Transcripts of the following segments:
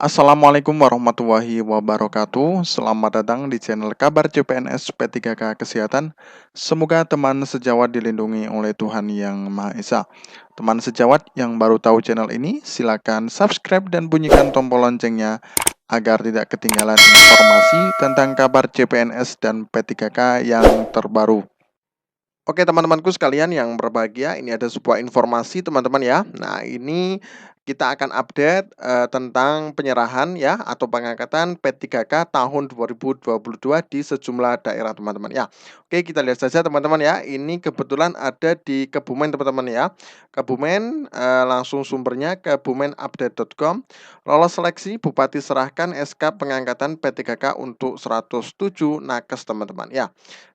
Assalamualaikum warahmatullahi wabarakatuh. Selamat datang di channel Kabar CPNS P3K Kesehatan. Semoga teman sejawat dilindungi oleh Tuhan Yang Maha Esa. Teman sejawat yang baru tahu channel ini, silakan subscribe dan bunyikan tombol loncengnya agar tidak ketinggalan informasi tentang kabar CPNS dan P3K yang terbaru. Oke teman-temanku sekalian yang berbahagia, ini ada sebuah informasi teman-teman ya. Nah ini kita akan update tentang penyerahan ya atau pengangkatan P3K tahun 2022 di sejumlah daerah teman-teman ya. Oke kita lihat saja teman-teman ya. Ini kebetulan ada di Kebumen teman-teman ya. Kebumen langsung sumbernya kebumenupdate.com. Lolos seleksi Bupati serahkan SK pengangkatan P3K untuk 107 nakes teman-teman ya.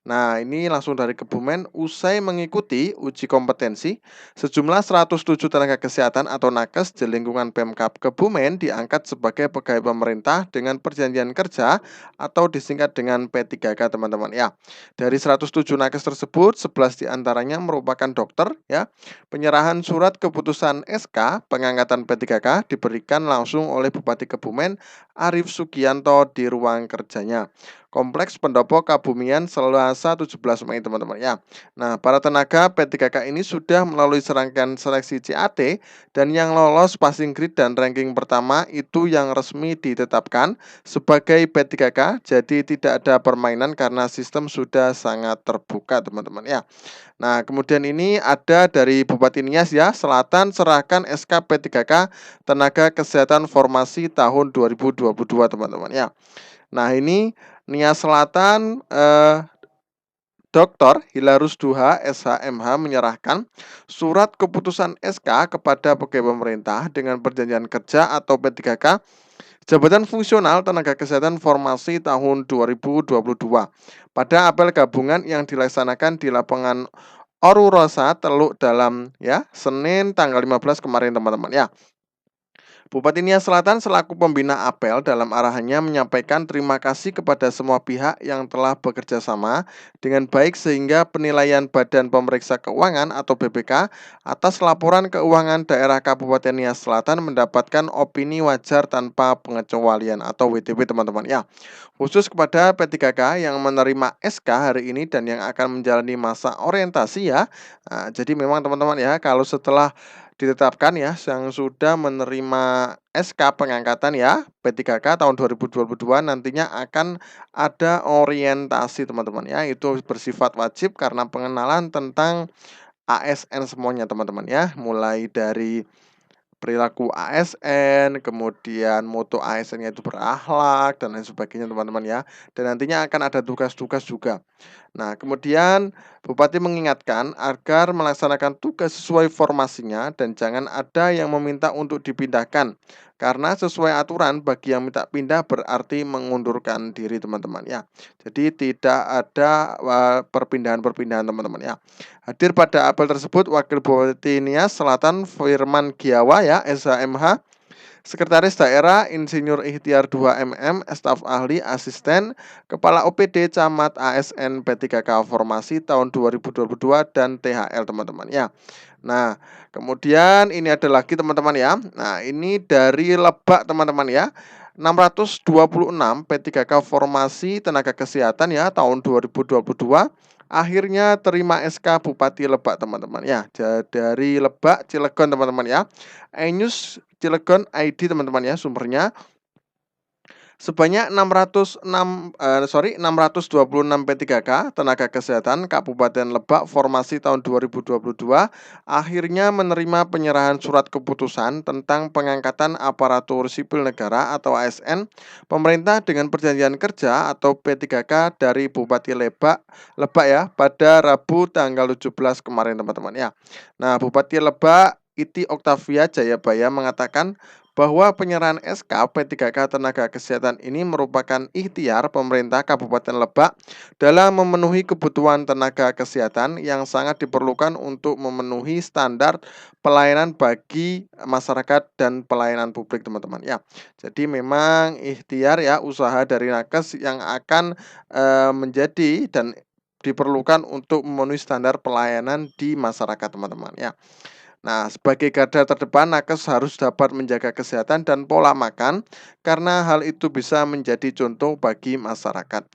Nah, ini langsung dari Kebumen, usai mengikuti uji kompetensi, sejumlah 107 tenaga kesehatan atau nakes di lingkungan Pemkab Kebumen diangkat sebagai pegawai pemerintah dengan perjanjian kerja atau disingkat dengan P3K teman-teman ya. Dari 107 nakes tersebut, 11 diantaranya merupakan dokter ya. Penyerahan surat keputusan SK pengangkatan P3K diberikan langsung oleh Bupati Kebumen Arief Sugianto di ruang kerjanya. Kompleks Pendopo Kabumian Selasa 17 Mei teman-teman ya. Nah, para tenaga P3K ini sudah melalui serangkaian seleksi CAT dan yang lolos passing grade dan ranking pertama itu yang resmi ditetapkan sebagai P3K. Jadi tidak ada permainan karena sistem sudah sangat terbuka teman-teman ya. Nah, kemudian ini ada dari Bupati Nias ya, Selatan serahkan SK P3K Tenaga Kesehatan Formasi tahun 2022 teman-teman ya. Nah, ini Nias Selatan Dr. Hilarus Duha SHMH menyerahkan surat keputusan SK kepada pegawai pemerintah dengan perjanjian kerja atau P3K Jabatan Fungsional Tenaga Kesehatan Formasi tahun 2022 pada apel gabungan yang dilaksanakan di lapangan Orurosa Teluk Dalam ya Senin tanggal 15 kemarin teman-teman ya. Bupati Nias Selatan selaku pembina apel dalam arahannya menyampaikan terima kasih kepada semua pihak yang telah bekerja sama dengan baik sehingga penilaian Badan Pemeriksa Keuangan atau BPK atas laporan keuangan daerah Kabupaten Nias Selatan mendapatkan opini wajar tanpa pengecualian atau WTP teman-teman ya. Khusus kepada P3K yang menerima SK hari ini dan yang akan menjalani masa orientasi ya. Nah, jadi memang teman-teman ya kalau setelah ditetapkan ya yang sudah menerima SK pengangkatan ya P3K tahun 2022 nantinya akan ada orientasi teman-teman ya, itu bersifat wajib karena pengenalan tentang ASN semuanya teman-teman ya, mulai dari perilaku ASN, kemudian mutu ASN-nya itu berakhlak dan lain sebagainya teman-teman ya. Dan nantinya akan ada tugas-tugas juga. Nah, kemudian Bupati mengingatkan agar melaksanakan tugas sesuai formasinya dan jangan ada yang meminta untuk dipindahkan. Karena sesuai aturan bagi yang minta pindah berarti mengundurkan diri teman-teman ya. Jadi tidak ada perpindahan-perpindahan teman-teman ya. Hadir pada apel tersebut Wakil Bupati Nias Selatan Firman Giawa ya SHMH, Sekretaris Daerah Insinyur Ikhtiar 2 Staf Ahli Asisten, Kepala OPD Camat ASN P3K Formasi tahun 2022 dan THL teman-teman ya. Nah, kemudian ini ada lagi teman-teman ya. Nah, ini dari Lebak teman-teman ya. 626 P3K Formasi Tenaga Kesehatan ya tahun 2022 akhirnya terima SK Bupati Lebak teman-teman ya. Dari Lebak Cilegon teman-teman ya. iNews Cilegon ID teman-teman ya sumbernya. Sebanyak 626 P3K Tenaga Kesehatan Kabupaten Lebak Formasi tahun 2022 akhirnya menerima penyerahan surat keputusan tentang pengangkatan aparatur sipil negara atau ASN pemerintah dengan perjanjian kerja atau P3K dari Bupati Lebak ya pada Rabu tanggal 17 kemarin teman-teman ya. Nah, Bupati Lebak Iti Oktavia Jayabaya mengatakan bahwa penyerahan SK P3K Tenaga Kesehatan ini merupakan ikhtiar pemerintah Kabupaten Lebak dalam memenuhi kebutuhan tenaga kesehatan yang sangat diperlukan untuk memenuhi standar pelayanan bagi masyarakat dan pelayanan publik teman-teman ya. Jadi memang ikhtiar ya usaha dari nakes yang akan menjadi dan diperlukan untuk memenuhi standar pelayanan di masyarakat teman-teman ya. Nah, sebagai garda terdepan, nakes harus dapat menjaga kesehatan dan pola makan karena hal itu bisa menjadi contoh bagi masyarakat.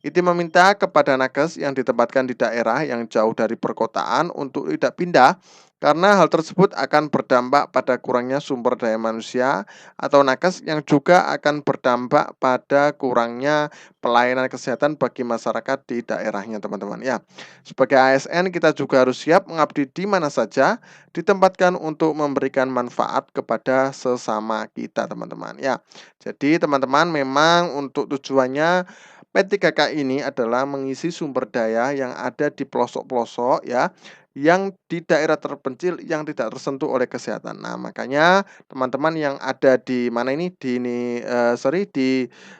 Iti meminta kepada nakes yang ditempatkan di daerah yang jauh dari perkotaan untuk tidak pindah karena hal tersebut akan berdampak pada kurangnya sumber daya manusia atau nakes yang juga akan berdampak pada kurangnya pelayanan kesehatan bagi masyarakat di daerahnya, teman-teman ya. Sebagai ASN kita juga harus siap mengabdi di mana saja, ditempatkan untuk memberikan manfaat kepada sesama kita, teman-teman ya. Jadi teman-teman, memang untuk tujuannya P3K ini adalah mengisi sumber daya yang ada di pelosok-pelosok ya, yang di daerah terpencil yang tidak tersentuh oleh kesehatan. Nah, makanya teman-teman yang ada di mana ini, di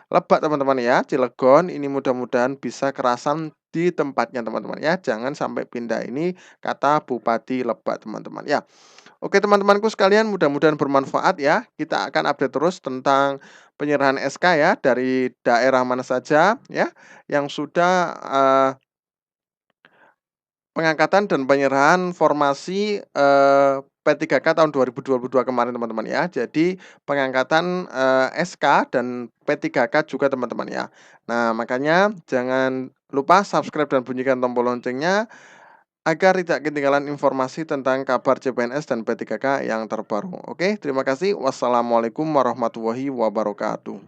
Lebak, teman-teman ya, Cilegon, ini mudah-mudahan bisa kerasan di tempatnya, teman-teman ya. Jangan sampai pindah, ini kata Bupati Lebak, teman-teman ya. Oke, teman-temanku sekalian, mudah-mudahan bermanfaat ya. Kita akan update terus tentang penyerahan SK ya, dari daerah mana saja ya yang sudah pengangkatan dan penyerahan formasi P3K tahun 2022 kemarin, teman-teman ya. Jadi pengangkatan SK dan P3K juga, teman-teman ya. Nah, makanya jangan lupa subscribe dan bunyikan tombol loncengnya agar tidak ketinggalan informasi tentang kabar CPNS dan P3K yang terbaru. Oke, terima kasih. Wassalamualaikum warahmatullahi wabarakatuh.